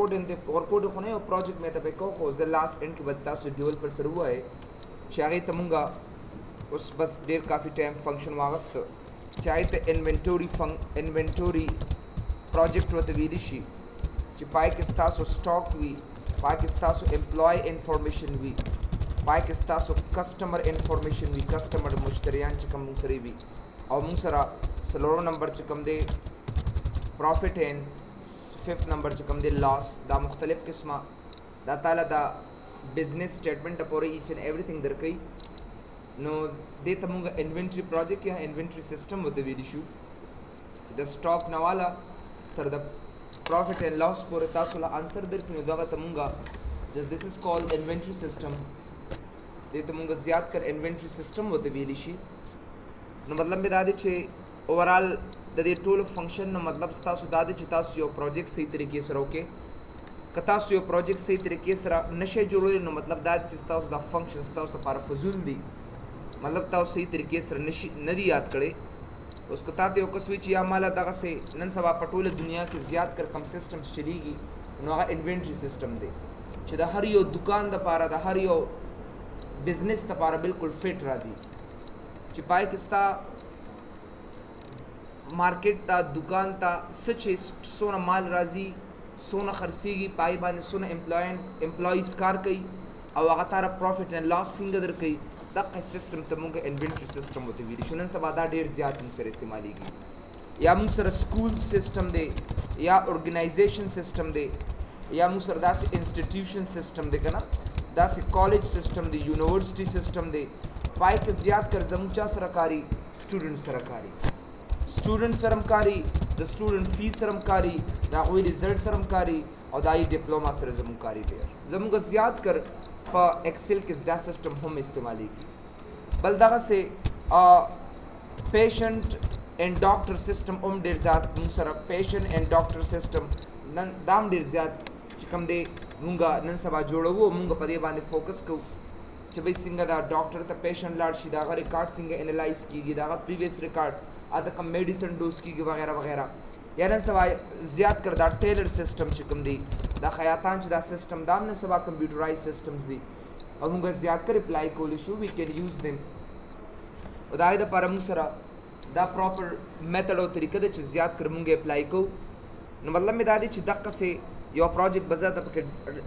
कोड खो नहीं प्रोजेक्ट में तब को खो ज लास्ट एंड के बता सो डेवलपर सर हुआ है चाहे तमुंगा उस बस देर काफ़ी टाइम फंक्शन वागस्त चाहे तो इन्वेंटरी प्रोजेक्ट वत वीदिशी पाए किस्ता सो स्टॉक वी पाए किस्ता सो एम्प्लॉय इंफॉर्मेशन वी पाए किस्ता सो कस्टमर इंफॉर्मेशन वी कस्टमर मुश्तरियान चिकम मुंसरी वी और मुंसरा सलोरो नंबर चिकम दे प्रॉफिट एंड फिफ्थ नंबर चिकम दे लॉस दा मुख्तलिफ किस्मा दा ताला दा बिजनेस स्टेटमेंट अपोरे ईच एंड एवरीथिंग दर कई नो दे तमुंगा इन्वेंटरी प्रोजेक्ट या इन्वेंटरी सिस्टम वत वीदिशु द स्टॉक नवाला तर द प्रॉफिट एंड लॉस पर तासुला आंसर दर क्यों दगा तमुंगा just this is called inventory system दे तमुंगा ज़्यादा कर इन्वेंटरी सिस्टम होते वीलिशी न मतलब में दादे चे ओवरऑल दे टोल फंक्शन न मतलब तासु दादे चे तासु यो प्रोजेक्ट सही तरीके से रोके कतासु यो प्रोजेक्ट सही तरीके से नशे जोड़े न मतलब दादे चे तासु दा फंक्शन तासु पार फजूल दी मतलब तासु सही तरीके से नदी याद करे उसको ताते यो कसविच या माला दगा से नन सवा पटोले दुनिया की ज़्यादा कर कम सिस्टम चलेगी नोगा इन्वेंटरी सिस्टम दे चे हर यो दुकान द पारा द हर यो बिजनेस द पारा बिल्कुल फिट राजी चिपाई किस्ता मार्केट ता दुकान ता सचे सोना माल राजी सोना खर्सीगी पाई बाने सोना एम्प्लॉइज कार कई और वगतारा प्रॉफिट एंड लॉस सिंग दर कई दक सिस्टम तमुंगा इन्वेंटरी सिस्टम होती वीडी शुनन सब आधा ढेर ज़्यादा मुसर इस्तेमाली की या मुसर स्कूल सिस्टम दे या ऑर्गेनाइजेशन सिस्टम दे या मुसर दास इंस्टीट्यूशन सिस्टम दे कना दास कॉलेज सिस्टम दे यूनिवर्सिटी सिस्टम दे पाई के ज़्यादा कर जमुचा सरकारी स्टूडेंट सरमकारी द स्टूडेंट फीस सरमकारी दा कोई रिजल्ट सरमकारी और दाई डिप्लोमा सर जमुकारी ढेर जमुगा ज़्यादा कर पा एक्सेल किस दा सिस्टम हम इस्तेमाली की बलदगा से पेशेंट एंड डॉक्टर सिस्टम डेर ज़्यादा मुसरा पेशेंट एंड डॉक्टर सिस्टम नन दाम डेर ज़्यादा चिकम दे मुंगा नन सभा जोड़ो वो मुंगा पदे बांधे फोकस को चबई सिंगा दा डॉक्टर ता पेशेंट लाड शी दागा रिकॉर्ड सिंगा एनालाइज की दागा प्रीवियस रिकॉर्ड आधा कम मेडिसिन डोज की वगैरह वगैरह या नन सभा ज़्यादा कर दा टेलर सिस्टम चिकम दी दा खयातान दा सिस्टम दाम न सभा कंप्यूटराइज सिस्टम्स दी और मुंगा ज़्यादा कर अप्लाई को लिशु we can use them Udai दा पारा मुसरा दा प्रॉपर मेथड और तरीके दे ज़्यादा कर मुंगे अप्लाई को न मतलब में दादी दक्का से यो प्रोजेक्ट बजा तब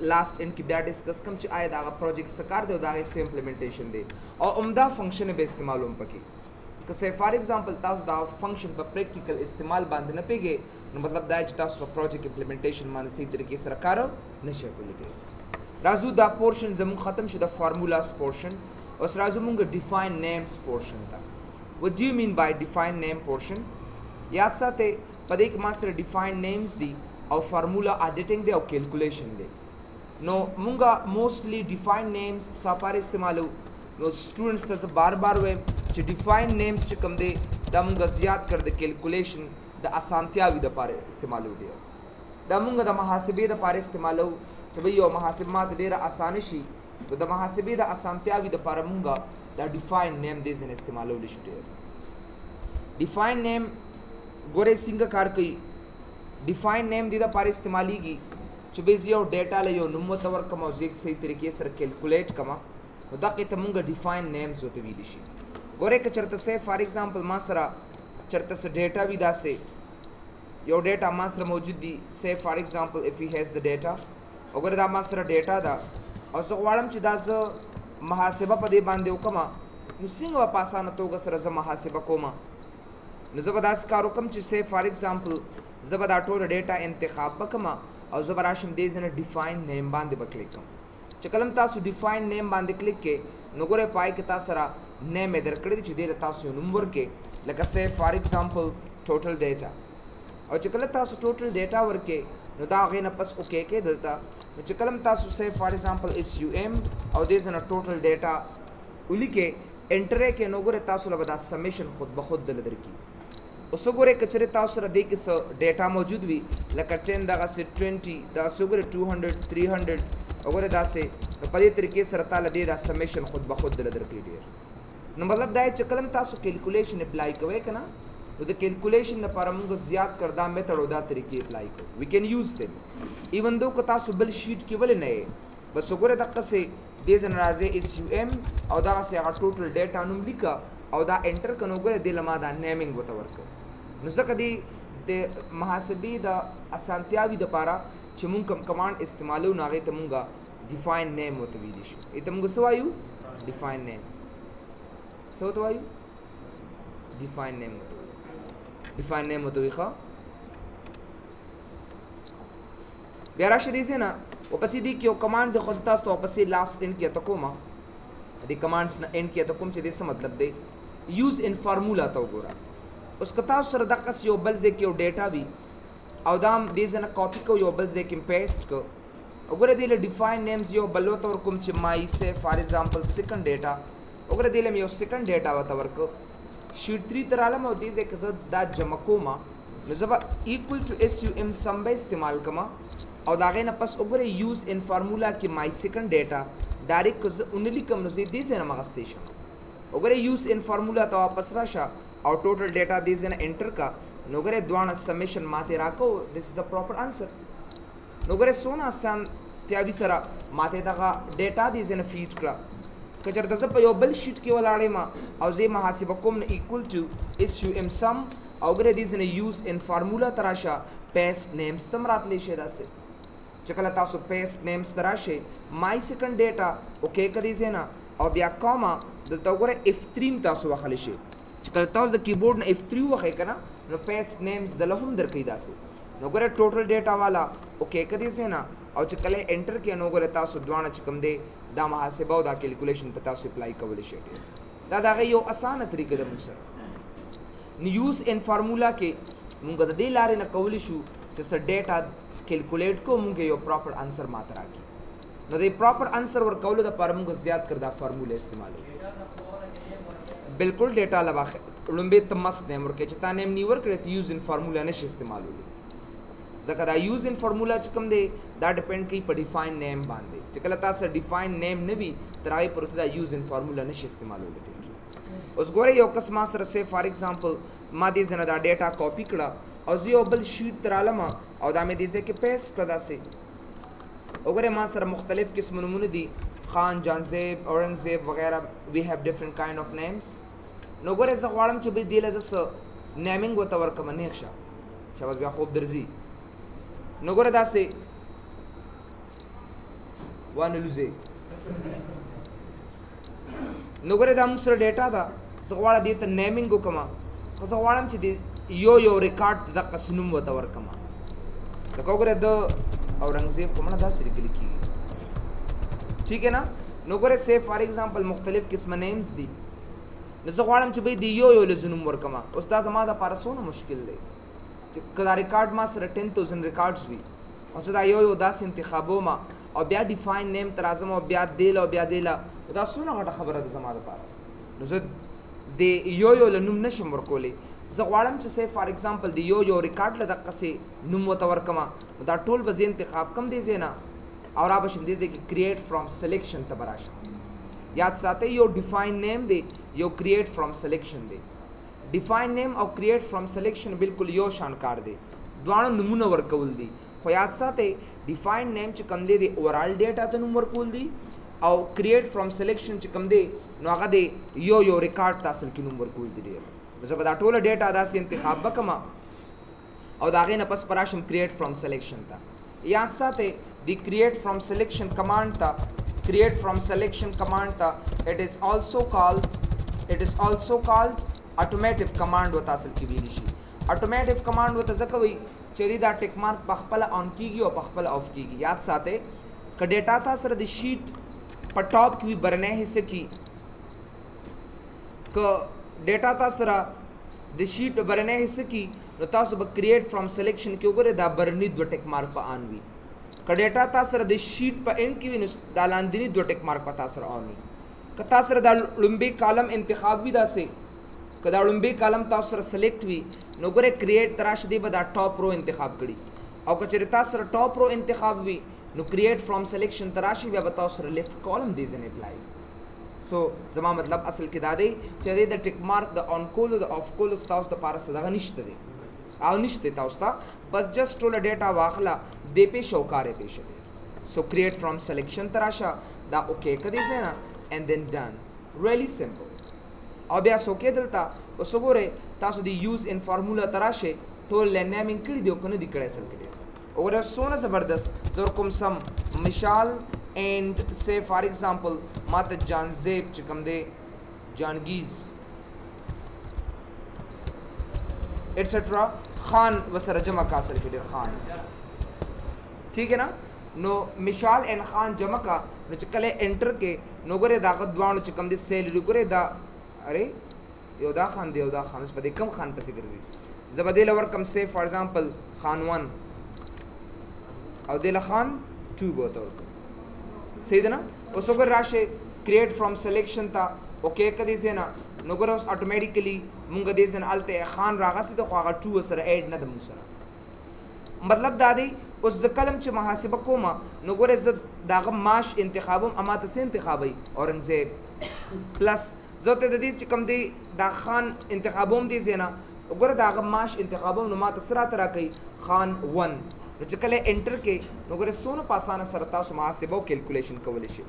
लास्ट इन की डा डिस्कस कम च आए दागा प्रोजेक्ट सकार दे दागे से इम्प्लीमेंटेशन दे और उम्दा फंक्शन बे इस्तेमाल उम पकी से फॉर एग्जांपल तास दा फंक्शन पर प्रैक्टिकल इस्तेमाल बांध न पेगे मतलब दाज तास प्रोजेक्ट इम्प्लीमेंटेशन मान सही तरीके से रखारो नशे को लेके राजू दा पोर्शन जम खत्म शुदा फार्मूलास पोर्शन और राजू मुंग डिफाइन नेम्स पोर्शन था what do you mean by define name portion याद साथे पदे एक मास्टर डिफाइन नेम्स दी और फार्मूला एडिटिंग दे और कैलकुलेशन दे नो मुंगा मोस्टली डिफाइन नेम्स सापार इस्तेमाल नो स्टूडेंट्स तस बार बार वे च डिफाइन नेम्स च कम दे दा मुंगा ज़्यादा कर दे कैलकुलेशन द आसानतिया भी द पारे इस्तेमाल हो दे दा मुंगा द मुहासिबे द पारे इस्तेमाल हो च भई यो मुहासिबात दे रा आसानिशी तो द मुहासिबे द आसानतिया भी द पारे मुंगा द डिफाइन नेम दे जन इस्तेमाल हो लिशते डिफाइन नेम गोरे सिंगा कार कई डिफाइन नेम दी द पारे इस्तेमाली की चुबेज़ यो डेटा ले यो नुम्मो तवर कमा ज़ेक सही तरीके से कैलकुलेट कमा तो दा के तमुंगा डिफाइन नेम्स होते वीदिशी गोरे के चरता से फॉर एग्जांपल मासरा चरता से डेटा भी दा से यो डेटा मासरा मौजूद दी से for example if he has the data अगर दा मासरा डेटा दा और सो वाड़म च दा ज मुहासिबा पदे बांधे कमा नुसिंग वा पासाना तो गसर ज मुहासिबा कोमा न ज़बरदस्त कारो कम च से फॉर एग्जांपल ज़बरदा टोल डेटा इंतखाब बकमा और ज़बराशम दे जन डिफाइन नेम बांधे बक्लिक कम चकलम तासु डिफाइन नेम बांधे क्लिक के नगोरे पाए के तासरा नेम एदर कड़े च दे तासु नंबर के लका से फॉर एग्जांपल टोटल डेटा और चकल तासु टोटल डेटा वर के न दा गे न पस ओके के देता चकलम तासु से फॉर एग्जांपल SUM और दे जन टोटल डेटा उली के एंटरे के नगोरे तासु लबदा समेशन खुद बखुद दल दर की उसगोरे कचरे तासुरा दे के डेटा मौजूद भी लका 10 दगा से 20 दा सुगरे 200 300 अगर दा से पदे तरीके से ताला दे दा समेशन खुद बखुद दल दर की डेर न मतलब दा चकलम तासु कैलकुलेशन अप्लाई कवे कना نو د کیلکولیشن لپاره موږ زیات کړ دا میتھډ او دا طریقې اپلای کوو وی کین یوز دیم ایون دو که تاسو بل شیټ کې ولې نه یې بس وګوره دقه سي دې ځن راځي اس یو ام او دا سي هغه ټوټل ډیټا نوم لیکه او دا انټر کنو وګوره د لما دا نیمینګ وته ورکو نو ځکه دی د محاسبې د اسانتیاوي د لپاره چې موږ کوم کمانډ استعمالو نو هغه ته موږ ډیفاین نیم وته ویل شو ایته موږ سوایو ډیفاین نیم سو ته وایو ډیفاین نیم وته ویخه بیا راشي دې نه او پسې دې کې یو کمانډ د خو تاسو ته پسې لاست ان کې ته کومه دې کمانډز نه ان کې ته کوم چې دې څه مطلب دی یوز ان فارمولا ته وګوره اوس که تاسو سره دغه یو بل ځای کې یو ډیټا وي او دا دې ځنه کاپی کو یو بل ځای کې پیسټ کو وګوره دې له ډیفاین نیمز یو بل وته ورکوم چې مای سه فار ایگزامپل سیکنډ ډیټا وګوره دې له یو سیکنډ ډیټا وته ورکو شیټ 3 تر عالم او دې ځای کې زه دا جمع کوم نو زبا ایکوال ټو اس یو ام سم به استعمال کما او دا غینه پس وګوره یوز ان فارمولا کې مای سیکنډ ډیټا ډایرکټ اونلی کم نو دې ځنه مغستې شو وګوره یوز ان فارمولا ته واپس راشه او ټوټل ډیټا دې ځنه انټر کا نو وګوره دوانه سمیشن ماته راکو دس از ا پراپر انسر نو وګوره سونه آسان تیابي سره ماته دغه ډیټا دې ځنه فیډ کړه کچر دزه په یو بل شیټ کې ولاړې ما او زه محاسبه کوم نه ایکوال ټو اس یو ام سم او وګوره دې ځنه یوز ان فارمولا تراشه پیسټ نیمز تم راتلې شه داسه چې کله تاسو پیسټ نیمز تراشه مای سیکنډ ډیټا اوکې کړئ زینا او بیا کوما دلته وګوره F3 تاسو وخلی شي چې کله تاسو د کیبورډ نه F3 وخی کنه نو پیسټ نیمز د لهم درکې داسه نو وګوره ټوټل ډیټا والا اوکې کړئ زینا او چې کله انټر کې نو وګوره تاسو دوانه چې کوم دی دا محاسبه او دا کیلکولیشن په تاسو اپلای کول شي دا دغه یو اسانه طریقه ده موږ سره نیوز ان فارمولا کې موږ د دې لارې نه کول شو چې څه ډیټا کیلکولیټ کو موږ یو پراپر انسر ماته راکړي نو د پراپر انسر ورکول د پر موږ زیات کړه فارموله استعمالو بالکل ډیټا لواخه لومبه تمس نیم ورکې چې تا نیم نیور کړی ته یوز ان فارمولا نشي استعمالو ځکه دا یوز ان فارمولا چې کوم دی دا ډیپند کوي په ډیفاین نیم باندې چې کله تاسو ډیفاین نیم نه وي ترای پرته دا یوز ان فارمولا نشي استعمالو اوس ګوره یو کس ما سره سه فار ایگزامپل ما دې زنه دا ډیټا کاپی کړه او زه یو بل شیټ ترالم او دا مې دې ځکه پیسټ کړه داسې وګوره ما سره مختلف قسم نمونه دي خان جانزیب اورنګزیب وغیرہ وی هاف ډیفرنٹ کایند اف نیمز نو ګوره زه غواړم چې به دې لزه نیمینګ وته ورکم نه ښه شاباس بیا خوب درځي نو ګوره داسې وانه لوزي نو ګوره دا موږ سره ډیټا ده زه غواړم دې ته نیمینګ وکما خو زه غواړم چې یو ریکارډ د قسنوم وته ورکما لکه وګوره د اورنګزیب کومه داسې لیکل کیږي ٹھیک ہے نا نو ګوره سه فار ایگزامپل مختلف قسم نیمز دي نو زه غواړم چې به دې یو لزنوم ورکما اوس دا زما د لپاره څونه مشکل دی چې کله ریکارډ ما سره 10000 ریکارډز وي او چې دا یو داسې انتخابو ما او بیا ډیفاین نیم تر اعظم او بیا دیل دا څونه غټه خبره ده زما لپاره نو زه د یو لنوم نشم ورکولی زه غواړم چې سه فار ایگزامپل د یو ریکارډ له دقه سي نوم وته ورکما دا ټول به زه انتخاب کم دی زینا او را بشم دې کې کریټ فرام سلیکشن ته براشه یاد ساتئ یو ډیفاین نیم دی یو کریټ فرام سلیکشن دی ډیفاین نیم او کریټ فرام سلیکشن بالکل یو شان کار دی دواړه نمونه ورکول دي خو یاد ساتئ ډیفاین نیم چې کوم دی د اورال ډیټا ته نوم ورکول دي او کریټ فرام سلیکشن چې کوم دی نو هغه دی یو ریکارډ تاسو کې نوم ورکول دي زه به دا ټوله ډیټا داسې انتخاب وکما او دا غي نه پس پراشم کریټ فرام سلیکشن ته یاد ساتئ دی کریټ فرام سلیکشن کمانډ ته کریټ فرام سلیکشن کمانډ ته it is also called automative command وته اصل کې ویل شي automative command وته ځکه وي چې دا ټیک مارک په خپل آن کیږي او په خپل آف کیږي یاد ساتئ ک ډیټا تاسو سره د شیټ په ټاپ کې برنه حصے کې ک ډیټا تاسو سره د شیټ برنه حصے کې نو تاسو به کریټ فرام سلیکشن کې وګوره دا برنی دو ټیک مارک په آن وي ک ډیټا تاسو سره د شیټ په اند کې ویني دا لاندې دو ټیک مارک په تاسو سره آن وي ک تاسو سره د لومبي کالم انتخاب وي داسې ک دا لومبي کالم تاسو سره سلیکټ وي نو ګوره کریټ تراش دی به دا ټاپ رو انتخاب کړي او که چېرې تاسو سره ټاپ رو انتخاب وي نو کریټ فرام سلیکشن تراشي بیا به تاسو سره لیفټ کالم دی ځنې اپلای so زما مطلب اصل کې دا دی چې د ټیک مارک د اون کول او د اف کول تاسو د پاره صدغه نشته دی او نشته تاسو ته بس جست ټول ډیټا واخلا د په شوکارې پېښه دی سو کریټ فرام سلیکشن تراشه دا اوکے کدي زینا and then done really simple او بیا سو کې دلته اوس وګوره تاسو دی یوز ان فارمولا تراشه ټول نیمینګ کړی دی کنه دی کړی اصل کې دی اور سونه زبردست زور کوم سم مثال and say for example ماته جان زیب چې کوم دی جانگیز ایٹسٹرا خان وسره جمع کا اصل کې ډیر خان ٹھیک ہے نا نو مشال ان خان جمع کا نو چې کله انټر کې نو ګره دا غدوانو چې کوم دی سیل ګره دا اره یو دا خان دی یو دا خان په دې کم خان پسې ګرځي زبدل ور کم say for example خان 1 او دل خان 2 بوته صحیح ده نه اوس وګور راشه کریټ فرام سلیکشن تا اوکے کدي سینا نو ګور اوس اتوماتیکلی مونږ دې سن الته خان راغسه ته خو هغه 2 سره اډ نه د مو سره مطلب دا دی اوس ز کلم چې محاسبه کومه نو ګور ز داغه ماش انتخابم اما ته انتخابي اورنګزیب پلس زته د دې چې کم دی دا خان انتخابوم دي سینا ګور داغه ماش انتخابوم نو ما ته سره ترا کوي خان 1 نو چې کله انټر کې نو ګره سونو پاسانه سره تاسو محاسبه او کیلکولیشن کولی شي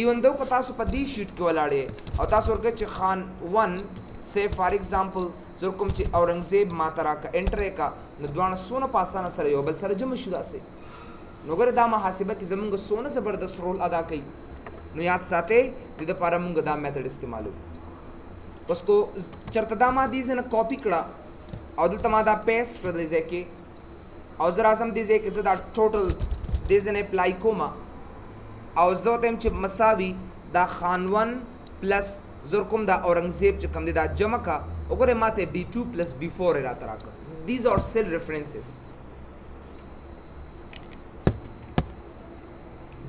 ایون دو که تاسو په دې شیټ کې ولاړې او تاسو ورګه چې خان 1 say for example زور کوم چې اورنګزیب ما ترا کا انټر کا نو دوه سونو پاسانه سره یو بل سره جمع شو داسې نو ګره دا محاسبه کې زمونږ سونه زبردست رول ادا کوي نو یاد ساتئ د لپاره موږ دا میتھډ استعمالو اوس کو چرته دا ما دې نه کاپی کړه او دلته ما دا پیسټ کړل ځکه او زه راځم دې ځای کې زه دا ټوټل دې ځای اپلای کوم او زه تم چې مساوي دا خان 1 پلس زر کوم دا اورنګزیب چې کوم دی دا جمع کا وګوره ماته B2 plus B4 راته راکړه these are cell references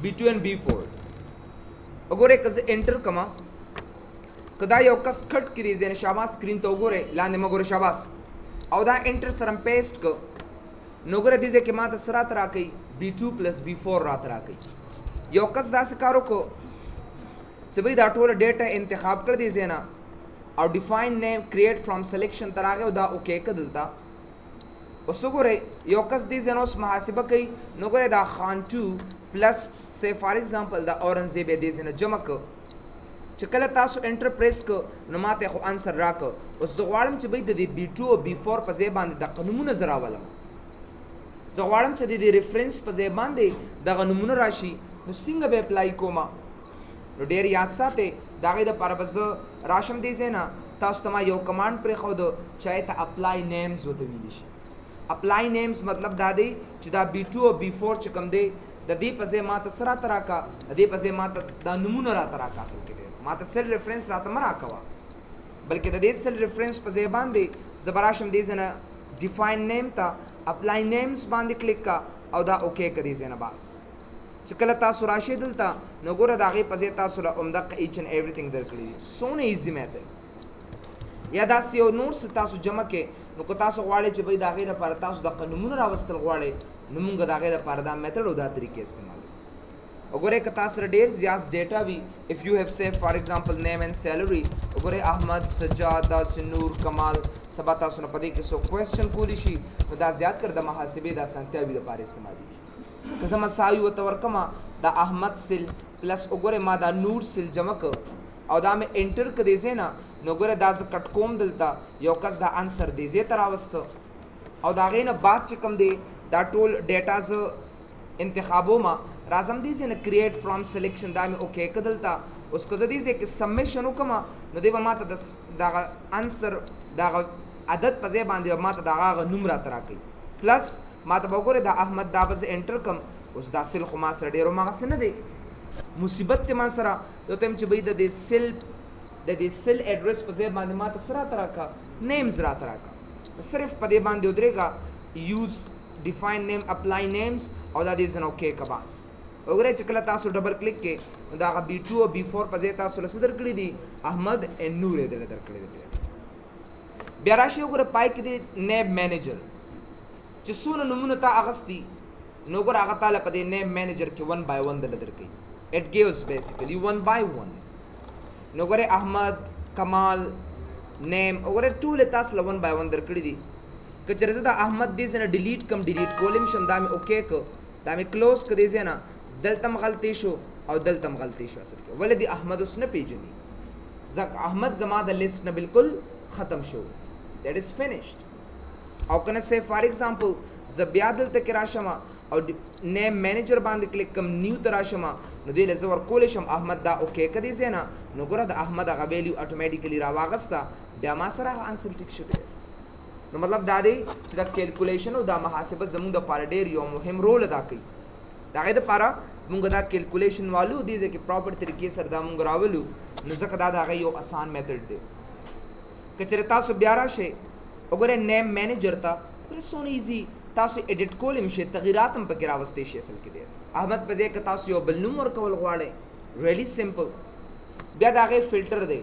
B2 and B4 وګوره کزه انټر کما کدا یو کس کټ کړي ځنه شاباس سکرین ته وګوره لاندې مګوره شاباس او دا انټر سره پیسټ کو نو ګره دې ځکه ماته سره تر راکې B2 plus B4 راته راکې یو کس دا سکارو کو چې به دا ټول ډیټا انتخاب کړ دي زینا او ډیفاین نیم کریټ فرام سلیکشن تراغه او دا اوکے کدلتا اوس ګوره یو کس دې زینا اوس محاسبه کوي نو ګره دا خان 2 پلس say for example دا اورنګزیب دې زینا جمع کو چې کله تاسو انټر پریس کو نو ماته خو انسر راک اوس زه غواړم چې به د B2 او B4 په ځای باندې د قانونونه زراولم زه غواړم چې د ریفرنس په ځای باندې دغه نمونه راشي نو څنګه به اپلای کوم نو ډیر یاد ساتئ دا غي د پرپز راشم دي زینا تاسو ته یو کمانډ پر خو دو چای ته اپلای نیمز وته ویل شي اپلای نیمز مطلب دا دی چې دا B2 او B4 چې کوم دی د دې په ځای ماته سره تراکا د دې په ځای ماته دا نمونه را تراکا اصل کې ماته سل ریفرنس راته مرا کوا بلکې د دې سل ریفرنس په ځای باندې زبراشم دي زینا ډیفاین نیم تا اپلای نیمز باندې کلیک کا او دا اوکے کړئ زینا بس چې کله تاسو راشي دلته نو ګوره دا غي پځې تاسو له عمدہ ایچ ان ایوریثینګ درکړي سونه ایزی میتھډ یا دا سیو نور س تاسو جمع کې نو کو تاسو غواړئ چې به دا غي لپاره تاسو د قانونونو راوستل غواړئ نو موږ دا غي لپاره دا میتھډ او دا طریقې استعمال وګوره که تاسو ډیر زیات ډیټا وی اف یو هاف سیو فار ایگزامپل نیم اینڈ سیلری وګوره احمد سجاد سنور کمال سبا تاسو نه پدې کې سو کوېسچن کولی شي نو دا زیات کړ د محاسبې دا سنتیا وی لپاره استعمال دي که زما ساوی وته ورکما دا احمد سل پلس وګوره ما دا نور سل جمع ک او دا مې انټر کړی زینا نو ګوره دا ز کټ کوم دلته یو کس دا انسر دی زی تر واست او دا غینه بعد چې کوم دی دا ټول ډیټا ز انتخابو ما رازم دي زنه کریټ فرام سلیکشن دا مې اوکے کدلتا اوس کو زدي چې سمیشن وکما نو دی ما ته دا انسر دا عدد په ځای باندې ما ته دا نوم را تراکې پلس ما ته وګوره دا احمد دا بز انټر کم اوس دا سل خو ما سره ډیرو ما سن دی مصیبت ته ما سره یو تم چې به د سل ایڈریس په ځای باندې ما ته سره تراکا نیمز را تراکا صرف په دې باندې ودرېګا یوز ډیفاین نیم اپلای نیمز او دا دې زنه اوکے کا باس وګوره چې کله تاسو ډبل کلیک کې دا B2 او B4 په ځای تاسو لسه درکړي دي احمد ان نور دې درکړي دي بیا راشي وګوره پای کې دي نیب مینیجر چې څونه نمونه تا اغستی نو ګور هغه تعالی په دې نیم مینیجر کې 1 by 1 دل درکې it gives basically 1 by 1 نو ګوره احمد کمال نیم وګوره ټول تاسو له 1 by 1 درکړي دي که چېرې زه د احمد دې ځای نه ډیلیټ کم ډیلیټ کولی شم دا مې اوکې که دا مې کلوز که دې ځای نه دلته م غلطې شو او دلته م غلطې شو اصل کې ولې دې احمد اوس نه پېژني ځکه احمد زما د لیست نه بالکل ختم شو دیٹ از فنشډ او که نه سه فار ایگزامپل زه بیا دلته کې راشم او نیم مینیجر باندې کلیک کم نیو ته راشم نو دې له زه ورکولی شم احمد دا اوکې که دې ځای نه نو ګوره د احمد هغه ویلیو اټومیټیکلي راواغسته بیا ما سره هغه انسر ټیک شو دی نو مطلب دا دی چې دا کیلکولیشن او دا محاسبه زموږ دپاره ډېر یو مهم رول ادا کوي د هغې دپاره مونږ دا کیلکولیشن والو دې ځای کې پراپر طریقې سره دا مونږ راولو نو ځکه دا د هغې یو اسان میتھډ دی که چېرې تاسو بیا راشئ وګورئ نیم مینیجر ته ګوره څونه ایزي تاسو ایډیټ کولی هم شئ تغیرات هم پکې راوستی شي اصل کې دی احمد په ځای که تاسو یو بل نوم ورکول غواړئ ریلی سمپل بیا د هغې فلټر دی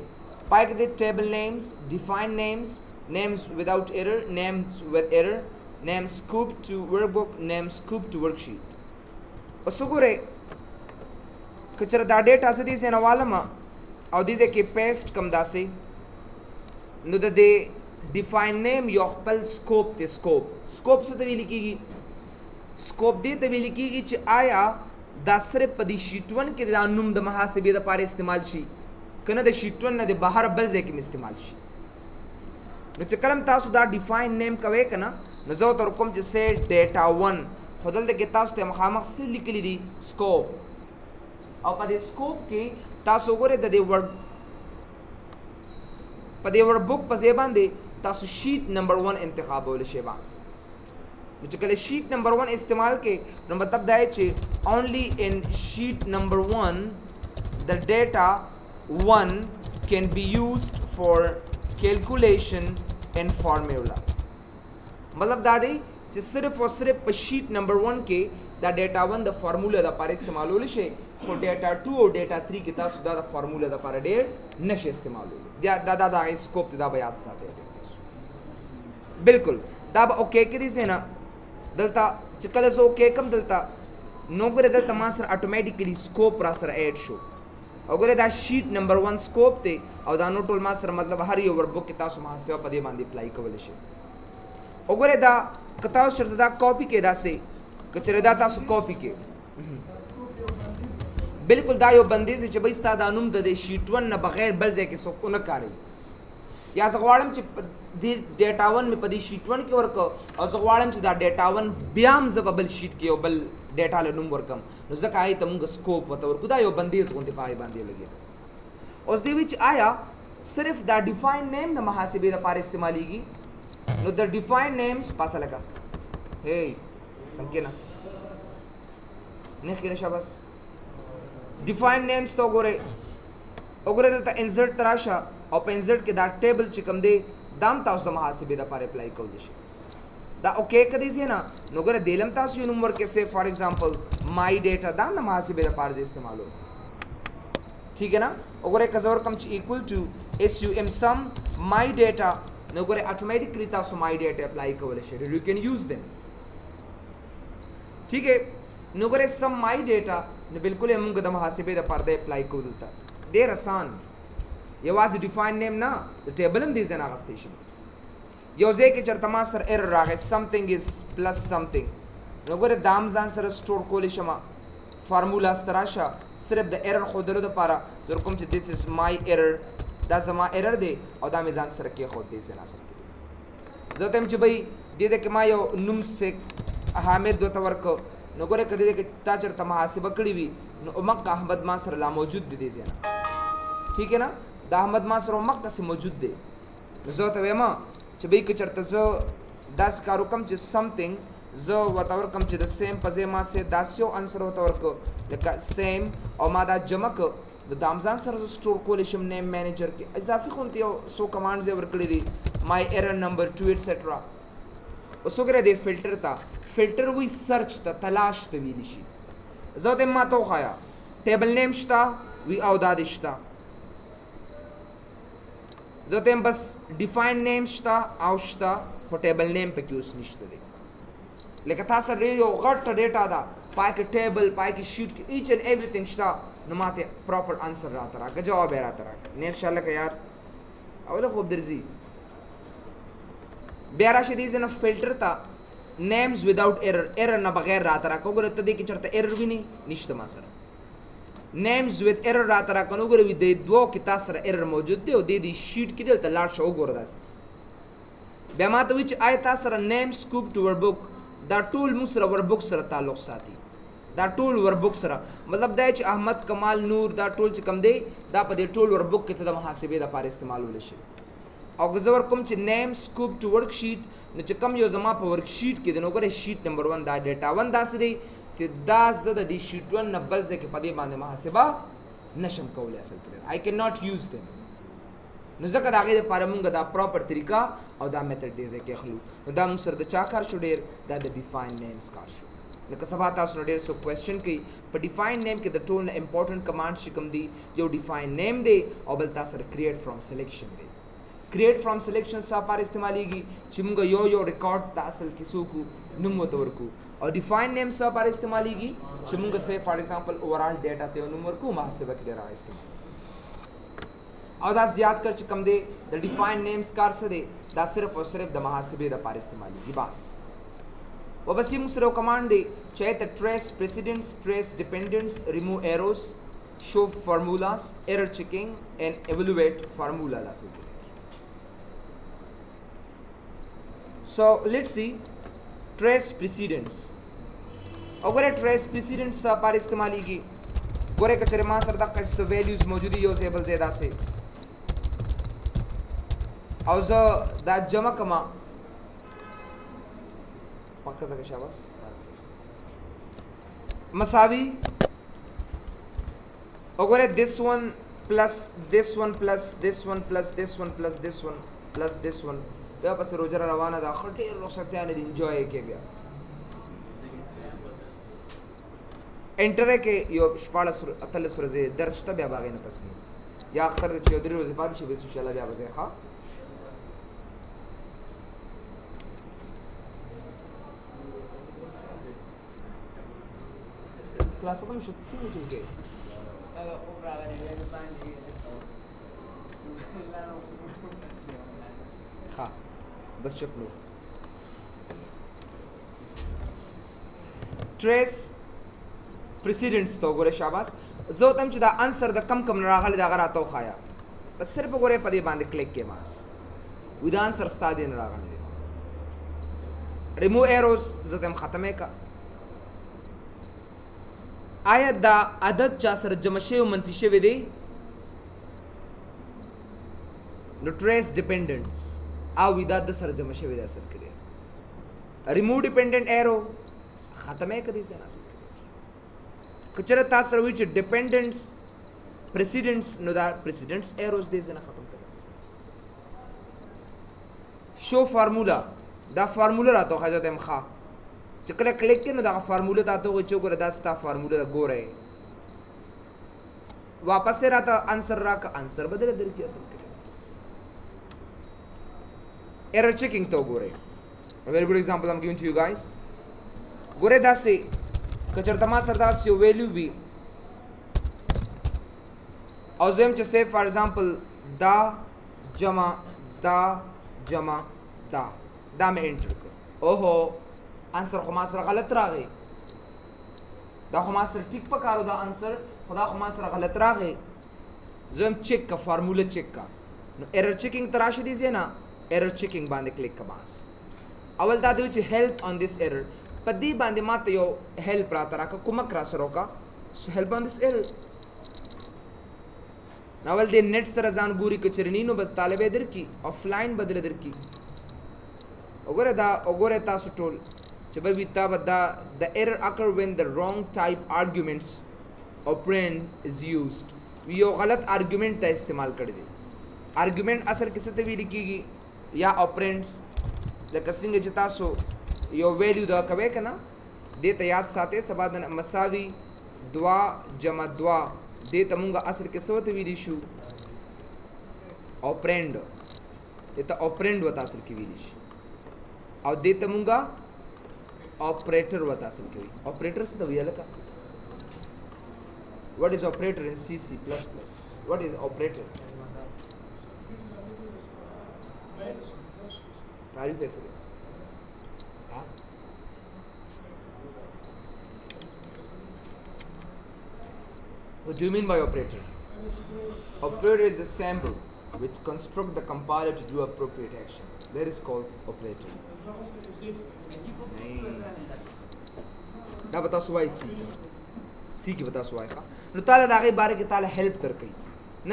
پای کې دی ټیبل نیمز ډیفاین نیمز names without error, names with error, name scoop to workbook, name scoop to worksheet. اوس وګورئ که چېرې دا ډیټا زه دې ځای نه والم او دې ځای کې پیسټ کم داسې نو د دې ډیفاین نیم یو خپل سکوپ دی سکوپ څه ته ویل کېږي سکوپ دې ته ویل کېږي چې آیا دا صرف په دې شیټ 1 کې دا نوم د محاسبې دپاره استعمال شي که نه د شیټ 1 نه د بهر بل ځای کې استعمال شي نو چې کله تاسو دا ډیفاین نیم کوئ که نه نو زه ورته ورکوم چې سیټ ډیټا 1 خو دلته کې تاسو ته مخامخ څه لیکلي دي سکوپ او په دې سکوپ کې تاسو وګورئ د دې په دې ورډ بک په ځای باندې تاسو شیټ نمبر 1 انتخابولی شئ بس نو چې کله شیټ نمبر 1 استعمال کې نو مطلب دا دی چې اونلی ان شیټ نمبر 1 the data 1 can be used for calculation and formula مطلب دا دی چې صرف او صرف په شیټ نمبر 1 کې دا ډیټا 1 د فارمولا لپاره استعمالولی شي خو ډیټا 2 او ډیټا 3 کې تاسو دا د فارمولا لپاره ډېر نشي استعمالولی دا هغې سکوپ دی دا به یاد ساتئ بالکل دا به اوکې کې دي نه دلته چې کله زه اوکې کم دلته نو ګوره دلته ما سره اټومیټیکلي سکوپ را سره ایډ شو او ګوره دا شیټ نمبر 1 سکوپ دی او دا نو ټول ما سره مطلب هر یو ورډ بک کې تاسو محاسبه په دې باندې اپلای کولی شئ او ګوره دا که تاسو چېرته دا کاپي کې داسې که چېرې دا تاسو کاپي کې بالکل دا یو بندیز دی چې بھائی ستا دا نوم د دې شیټ 1 نه بغیر بل ځای کې څوک ونه کاروي یا زه غواړم چې دې ډیټا 1 مې په دې شیټ 1 کې ورکړه او زه غواړم چې دا ډیټا 1 بیا هم زه په بل شیټ کې یو بل ډیټا له نوم ورکړم نو ځکه هغې ته مونږ سکوپ ورته ورکړو دا یو بندیز غوندې په هغې باندې لګېده اوس دې وی چې آیا صرف دا ډیفاین نیم د محاسبې لپاره استعمالیږي نو د ډیفاین نیمز پاسه لګه هی سم کې نه نه کې بس ډیفاین نیمز ته وګورئ دلته انسرټ ته راشه او په انسرټ کې دا ټیبل چې کوم دی دا هم تاسو د محاسبې لپاره اپلای کولی شئ دا اوکې که دی نو ګوره دې لم تاسو یو نوم ورکړئ سیف فار ایگزامپل مای ډیټا دا هم د محاسبې لپاره زه استعمالوم ٹھیک ہے نا وګورئ که زه ورکړم چې ایکول ټو SUM sum my data نو ګوره اټومیټیکلی تاسو مای ډیټا اپلای کولی شئ یو کین یوز دم ٹھیک ہے نو ګوره سم مای ډیټا نو بالکل یې مونږ د محاسبې دپاره د اپلای کوو دلته ډېر اسان یوازې ډیفاین نیم نه د ټیبل هم دې ځای نه اخیستی شم یو ځای کې چېرته ما سره ایرر راغی سمثینګ از پلس سمثینګ نو ګوره دا هم ځان سره سټور کولی شم فارمولاز ته راشه صرف د ایرر ښودلو دپاره زه کوم چې دیس از مای ایرر دا زما ایرر دی او دا مې ځان سره کېښود دې ځای ناسم کړي زه ته یم چې بھائی دې ځای کې ما یو نوم سیک حامد ورته ورکړ نو ګوره که دې ځای کې تا چېرته محاسبه کړې وي نو امق احمد ما سره لا موجود دی دې ځای نه ٹھیک ہے نا دا احمد ما سره امقداسې موجود دی نو زه ورته وایم چې بھائی که چېرته زه داسې کار وکړم چې سمثینګ زه ورته ورکړم چې د سیم په ځای ما سې داسې یو انسر ورته ورکړ لکه سیم او ما دا جمع کړ نو دا هم ځان سره زه سټور کولی شم نیم مینیجر کې اضافي غوندې یو څو کمانډز یې ورکړي دي مای ایرر نمبر 2 ایټسټرا اوس وګوره دې فلټر ته فلټر وی سرچ ته تلاش ته ویلی شي زه ته ما ته وښایه ټیبل نیم شته وی او دا دې شته زه ته بس ډیفاین نیم شته او شته خو ټیبل نیم پکې اوس نشته دی لکه تا سره یو غټه ډیټا ده پای کې ټیبل پای کې شیټ کې ایچ اینڈ ایوریثینګ شته نو ماته پراپر انسر راته راکړه جواب یې راته راکړه نه ان شاء الله که یار او دا خوب درځي بیا راشي دې ځنه فلټر ته نیمز وداوت ایرر نه بغیر راته راکړه وګوره ته دې کې چېرته ایرر ویني نشته ما سره نیمز وذ ایرر راته راکړه وګوره د دوو کې تا سره ایرر موجود دی او دې شیټ کې دلته لاړ شه وګوره داسې بیا ما ته وایي چې آیا تا سره نیم سکوپ ټو وربک دا ټول موږ سره وربک سره تعلق ساتي دا ټول وربک سره مطلب دا چې احمد کمال نور دا ټول چې کم دی دا په دې ټول وربک کې ته د محاسبې لپاره استعمالولی شي او که زه ورکوم چې نیم سکوپ ټو ورک شیټ نو چې کم یو زما په ورک شیټ کې دی نو ګوره شیټ نمبر 1 دا ډیټا 1 داسې دی چې دا زه د دې شیټ 1 نه بل ځای کې په دې باندې محاسبه نشم کولی اصل کې آی کین ناٹ یوز دم نو ځکه د هغې دپاره مونږ دا پراپر طریقه او دا میتھډ دې ځای کې اخلو نو دا مونږ سره د چا کار شو ډېر دا د ډیفاین نیمز کار شو لکه سبا تاسو نه ډېر څوک کوېسچن کوي په ډیفاین نیم کې د ټول نه امپورټنټ کمانډ چې کوم دی یو ډیفاین نیم دی او بل تا سره کریټ فرام سلیکشن دی کریټ فرام سلیکشن څه لپاره استعمالیږي چې مونږ یو ریکارډ ته اصل کې څه وکړو نوم ورته ورکړو او ډیفاین نیم څه لپاره استعمالیږي چې مونږ سه فار ایگزامپل اوورال ډیټا ته یو نوم ورکړو محاسبه کې را استعمال او دا زیات کر چې کم دی د ډیفاین نیمز کار څه دی دا صرف او صرف د محاسبې دپاره استعمالیږي بس و بس یې موږ سره یو کمانډ دی چې ته ټریس پریسیډنټس ټریس ډیپینډنټس ریموو ایروز شو فارمولاز ایرر چیکنګ اینڈ ایوالویټ فارمولا داسې دی سو لیټس سی ټریس پریسیډنټس او ګوره ټریس پریسیډنټس څه لپاره استعمالیږي ګوره که چېرې ما سره دغه څه ویلیوز موجود دي یو ځای بل ځای داسې او زه دا جمع کما وقت تک شاباس مساوی وګوره this one plus this one plus this one plus this one plus this one plus this one بیا پس روزه روانه ده خو ډېر رخصتیانې دي انجوی کې بیا انټر کې یو 14 ورځې درس شته بیا باغې نه پسې یا اختر چې یو 3 ورځې پاتې شي بس ان شاء الله بیا به ځای ښه क्लास में शुद्ध सी चल गए हाँ बस चुप लो trace presidents तो गोरे शाबाश जो तम चुदा आंसर द कम कम रागल दा गरा तो खाया बस सिर्फ गोरे पदे बांध क्लिक के मास विद आंसर स्टा दिन रागल दे रिमूव एरोस जो तम खत्मे का آیا دا عدد چا سره جمع شوی او منفي شوی دی نو ټریس ډیپندنټس او دا د سره جمع شوی دی اصل کې ریموو ډیپندنٹ ایرو ختمه کړي ځنه اصل کچره تاسو سره وی چې ډیپندنټس پریسیډنټس نو دا پریسیډنټس ایروز دې ځنه ختم کړي شو فارمولا دا فارمولا راته خاجه تم ښه چې کله کلیک کړي نو دا فارموله تاسو وګورئ چې ګوره دا ستا فارموله ګورئ واپس راته انسر راکا انسر بدل درکې اصل کې error checking to ګورئ a very good example I'm giving to you guys ګورئ دا سه کچرته ما سره دا سه ویلیو وی او زم چې say for example دا جمع دا جمع دا مې انټر کړ اوهو آنسر خو ما سره غلط راغی دا خو ما سره ټیک پکارو دا آنسر خدا خو ما سره غلط راغی زم چیک کا فارموله چیک کا نو ایرر چیکنګ تراشي دي زینا ایرر چیکنګ باندې کلیک کا بس اول دا دی چې هیلپ آن دیس ایرر پدې باندې ماته یو هیلپ را تراکه کومک را سره کا سو هیلپ آن دیس ایرر اول دې نیټ سره ځان ګوري کچرنی نو بس طالبې در کی آفلاین بدل در کی وګوره تاسو ټول چې به تا دا the error occur when the wrong type arguments operand is used یو غلط argument ته استعمال کړی دی argument اصل کې څه ته ویل کېږي یا operands لکه څنګه چې تاسو یو ویلیو دا کوي کنه دې ته یاد ساتئ سبا د مساوي 2 جمع 2 دې ته مونږه اصل کې څه ته ویل شو operand دې ته operand وته اصل کې ویل شي او دې ته مونږه ऑपरेटर वता सल के ऑपरेटर से तो लगा what is operator in C++? What is operator? तारीफ है sir What do you mean by operator? Operator is a sample which construct the compiler to do appropriate action. That is called operator. नहीं ना बता सुवाई सी की बता सुवाई का नो ताला दागे बारे के ताला हेल्प तर कई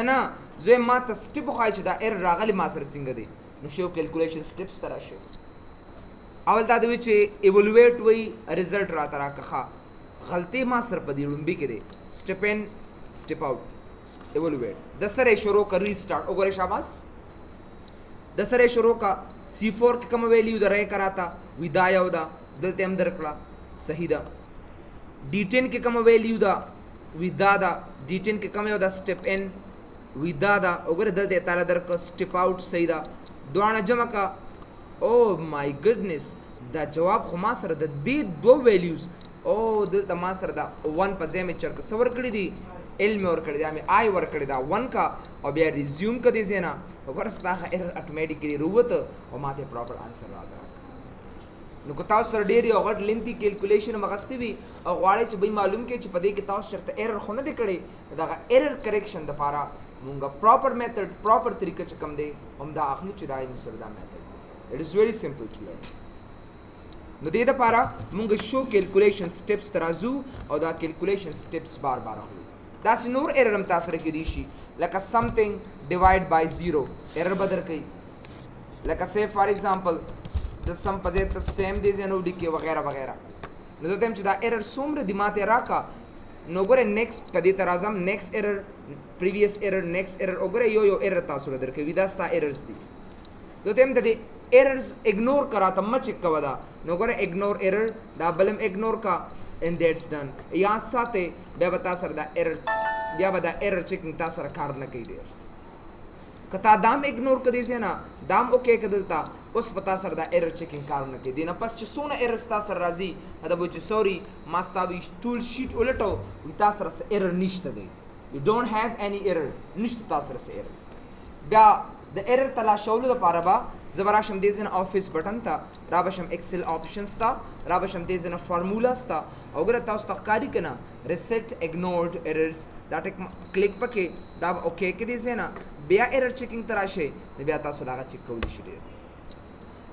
ना जो मा त स्टेप खाई चदा एर रागली मासर सिंग दे नो शो कैलकुलेशन स्टेप्स तरह शो अवल ता दे विच इवैल्यूएट वही रिजल्ट रा तरह का गलती मासर पदी रुंबी के दे step in step out evaluate दसरे शुरू कर रीस्टार्ट ओगरे शाबाश दसरे शुरू का C4 के कम वैल्यू द रहे कराता विदाया उदा दलते हम दरकला सही दा D10 के कम वैल्यू दा विदादा D10 के कम उदा स्टेप इन विदादा ओगरे दलते ताला दर का स्टेप आउट सही दा दोआना जमा का ओ माय गुडनेस दा जवाब खुमा सर द दी दो वैल्यूज ओ दल तमा सर दा 1 पजे में चर सवर कड़ी दी एल में और कर दिया में आई वर कर दिया 1 का और बिया रिज्यूम कर दीजिए ना और स्ता का एरर ऑटोमेटिकली रुवत और माथे प्रॉपर आंसर आता नो को ताऊ सर डेरी और लेंथी कैलकुलेशन मगस्ती भी और वाड़े च बई मालूम के च पदे के ताऊ शर्त एरर खोने दे कड़े दा एरर करेक्शन द पारा मुंगा प्रॉपर मेथड प्रॉपर तरीके च कम दे हम दा आखनी चदाई मुसरदा method it is very simple to learn नो दे द पारा मुंगा शो कैलकुलेशन स्टेप्स तराजू और दा कैलकुलेशन स्टेप्स बार बार हो That's no error हम तासर की दिशी like a something divide by 0 error बदर कई like a say for example the sum पजे the same days and OD के वगैरह वगैरह न तो तेम चुदा error सोमरे दिमाते राका नो गोरे next पदे तराजम next error previous error next error ओगरे यो error तासुर दर के विदास्ता errors दी तो तेम तदे errors ignore करा तम्मा चिक्का वदा नो गोरे ignore error दा बलम ignore का and that's done याद साथे बे बता सर दा एरर या बदा एरर चेकिंग ता सर कार न कई दे कता दाम इग्नोर कर दीजिए ना दाम ओके कर देता उस पता सर दा एरर चेकिंग कार न कई देना पस च सोना एरर ता सर राजी हदा बुच सॉरी मास्ता भी टूल शीट उलटो ता सर से एरर निश्त दे you don't have any error निश्त ता सर से एरर बा द एरर तला शौल द पारबा जबराशम देजन ऑफिस बटन था राबशम एक्सेल ऑप्शंस था राबशम देजन फार्मूलास था अगर ता उस तकारी के ना रिसेट इग्नोर्ड एरर्स दैट एक क्लिक पके दाब ओके के देसे ना बिया एरर चेकिंग तराशे ने बिया ता सलागा चेक कोली शिदे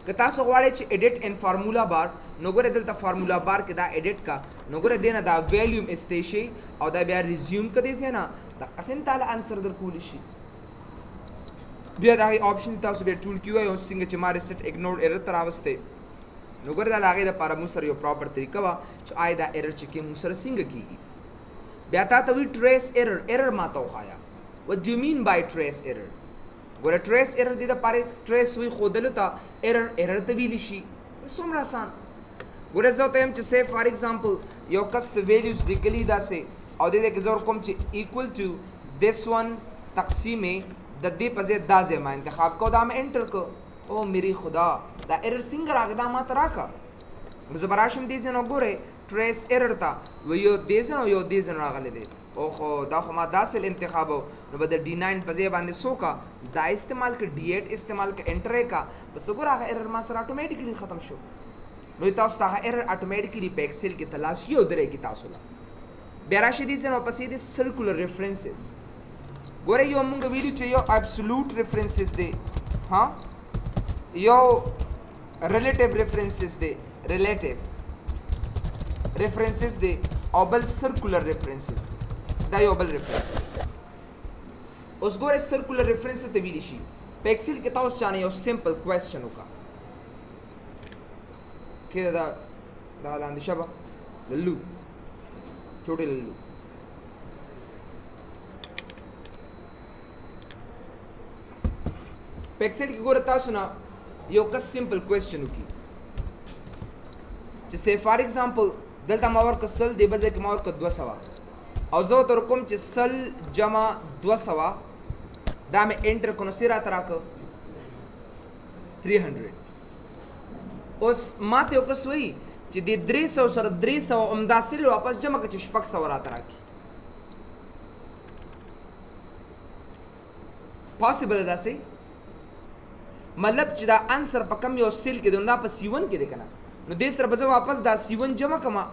कता सो वाड़े च एडिट इन फार्मूला बार नोगरे दलता फार्मूला बार के दा एडिट का नोगरे देना दा वॉल्यूम स्टेशे और दा बिया रिज्यूम के देसे ना दा असन ताला आंसर दर कोली शि बिया दा ऑप्शन ता सो बे टूल क्यू है सिंग च मारे सेट इग्नोर्ड एरर तरावस्ते नोगर दा लागे दा पारा मुसर यो प्रॉपर तरीका वा च आय दा एरर चेकिंग मुसर सिंग की ब्याता तवी ट्रेस एरर मातो खाया what do you mean by trace error Gore trace error दी दा पारे ट्रेस हुई खोदलता एरर तवीलिशी सोमरा सान गोरे जो तम च से फॉर एग्जांपल यो कस वैल्यूज दिगली दा से और दे के जोर कम च इक्वल टू दिस वन तकसीमे द दे पजे दाजे मा इंतखाब को दा में एंटर को ओ मेरी खुदा दा एरर सिंगर आगदा मा तराका मुजबराशम दीजन ओगोरे ट्रेस एरर ता वो यो दीजन रागले दे ओहो दा खमा दासिल इंतखाबो न बद D9 पजे बांदे सोका दा इस्तेमाल के D8 इस्तेमाल के एंटर का बस ओगोरा एरर मा सर ऑटोमेटिकली खत्म शो नो तास ता एरर ऑटोमेटिकली पे एक्सेल की तलाशी उधरे की तासुला बेराशी दीजन वापस ये सर्कुलर रेफरेंसेस गोरे यो मुंग वीडियो चाहिए एब्सोल्यूट रेफरेंसेस दे हां यो रिलेटिव रेफरेंसेस दे रिलेटिव रेफरेंसेस दे ओबल सर्कुलर रेफरेंसेस दा ओबल रेफरेंस उस गोरे सर्कुलर रेफरेंसेस दे विलिशी पेक्सिल के ताउस चाने यो सिंपल क्वेश्चन होगा के दा लांदी शबा लल्लू छोटे लल्लू पेक्सिल की गोरे ताउस ना यो का सिंपल क्वेश्चन की जैसे फॉर एग्जांपल दलता मावर का सल दे बजे के मावर का 200 और जो तो रकम च सल जमा 200 दा में एंटर कोनो सिरा तरह को 300 उस माते ओकस हुई چې د 300 سره 300 عمدا سل واپس جمع کړي چې 600 راته راکړي پاسبل ده سي مطلب چې دا انسر په کم یو سیل کې دا په C1 کې دی کنه نو دې سره به واپس دا C1 جمع کما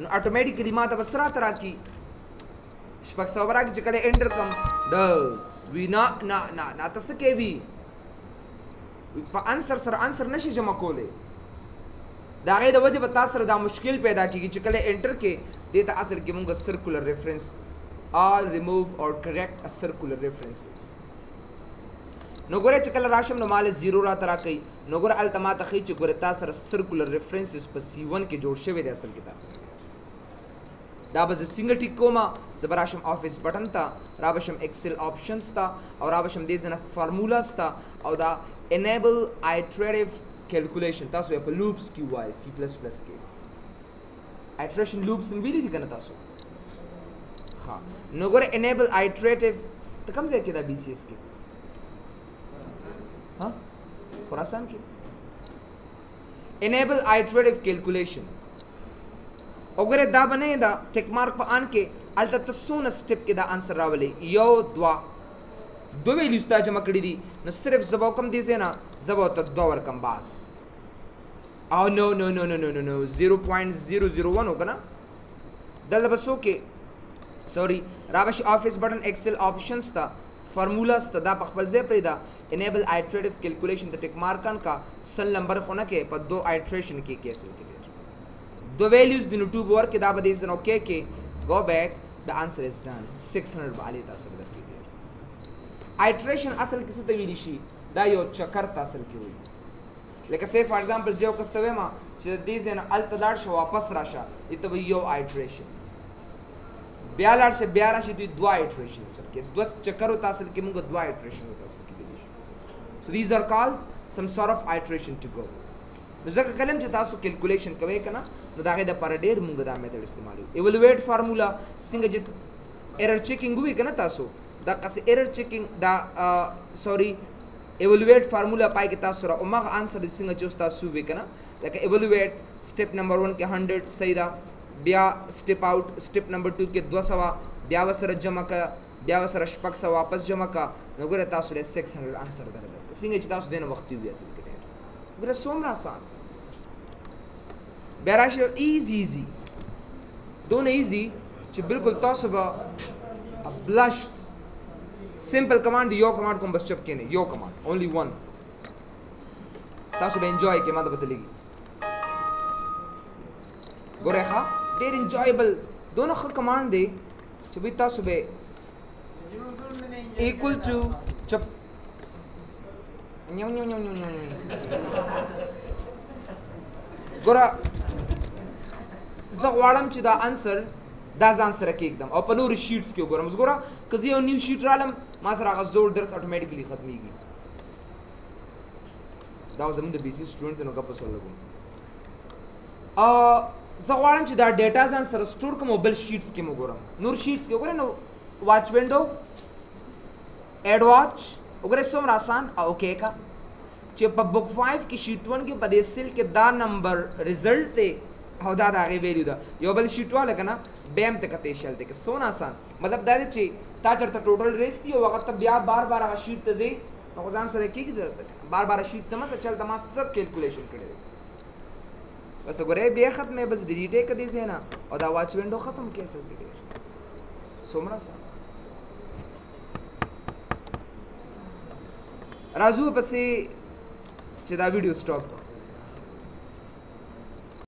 نو اتوماتیکلی ما ته بس راته راکړي 600 راکړي چې کله انټر کم does we not تاسو کې وی په انسر سره انسر نشي جمع کولای دا غي د وجه په تاسو سره دا مشکل پیدا کیږي چې کله انټر کې دې ته اصل کې موږ سرکولر ریفرنس all remove or correct a circular references نو ګوره چې کله راشم نو مال 0 را ترا کوي نو ګوره التما ته خي چې ګوره تاسو سره سرکولر ریفرنسز په C1 کې جوړ شوی دی اصل کې تاسو دا به څنګه ټیک کوما زبراشم افیس بٹن تا رابشم ایکسل آپشنز تا او رابشم دې زنه فارمولاز تا او دا enable iterative calculation تاسو په لوپس کې وای C++ کې iteration loops ویلي دي کنه تاسو ها نو ګوره enable iterative ته کوم ځای کې دا BCS کې ها خراسان کې enable iterative calculation وګوره دا بنه دا ټیک مارک په ان کې الته تاسو سټپ کې دا انسر راولي یو دوا دو ویلیوز تا جمع کړی دي نو صرف زبو کم دي نه زبو ته دو ور کم باس او نو 0.001 وکنه دلته بسو کې سوري راوش افیس بٹن ایکسل آپشنز تا فارمولاز تا دا په خپل ځای پرې دا enable iterative calculation د ټیک مارکن کا سل نمبر خونه کې په دو آیټریشن کې کیسل کې دو ویلیوز د نو 2 ور کې دا به دې سن اوکے کې go back the answer is done 600 باندې تاسو درکې دي آیټریشن اصل کې څه ته ویل شي دا یو چکر تاسو کې وي لکه say for example زه کستوي ما چې دې زنه التلار شو واپس راشه ته یو آیټریشن بیا لار سے بیا راشي دوی دوا آیټریشن کې دوا چکر تاسو کې موږ دوا آیټریشن تاسو کې دي so these are called some sort of iteration to go نو ځکه کلم چې تاسو کیلکولیشن کوي کنه نو دا غي د پر ډیر موږ دا میثډ استعمالو ایوالویټ فارمولا څنګه چې ایرر چیکینګ وی کنه تاسو دا قص ایرر چیکینګ دا سوري ایوالویټ فارمولا پای کې تاسو را او مغه انسر څنګه چې تاسو وی کنه لکه ایوالویټ سټپ نمبر 1 کې 100 صحیح دا بیا سټپ آؤٹ سټپ نمبر 2 کې 200 بیا وسره جمع کا بیا وسره شپږ سو واپس جمع کا نو ګره تاسو له 600 انسر درته څنګه چې تاسو دنه وخت وی اصل کې ګره څومره آسان بیراشو ایزی دون ایزی چې بالکل تاسو به بلشت سمپل کمانډ یو کمانډ کوم بس چپ کینه یو کمانډ اونلی ون تاسو به انجوای کې ماده بدلېږي ګوره ښه ډېر انجوایبل دونه ښه کمانډ دی چې به تاسو به equal to چپ نیو نیو نیو نیو نیو ګوره زه غواړم چې دا انسر دا ځان سره کېږدم او په نورو شیټس کې وګورم ګوره که زه یو نیو شیټ رالم ما سره هغه زوړ درس اتوماتیکلی ختمېږي دا زموږ د BC سټوډنټ نو غوښتل سره لګوم زه غواړم چې دا ډیټا ځان سره سٹور کوم بل شیټس کې وګورم نور شیټس کې وګورم نو واچ وینډو اډ واچ وګوره څومره آسان او اوکے کا چې په بک 5 کې شیټ 1 کې په دې سیل کې دا نمبر رزلټ ته او دا هغه ویلیو دا یو بل شیټ والا کنه بیم ته کته شل ته کې سونه آسان مطلب دا چې تا چرته ټوټل ریس دی او وخت بیا بار بار هغه شیټ ته ځي نو ځان سره کېږي بار بار شیټ ته مس چل تماس سب کیلکولیشن کړي بس وګوره بیا ختمه بس ډیلیټ کړي زینا او دا واچ وینډو ختم کیسه کېږي څومره آسان راځو پسې چې دا ویډیو سټاپ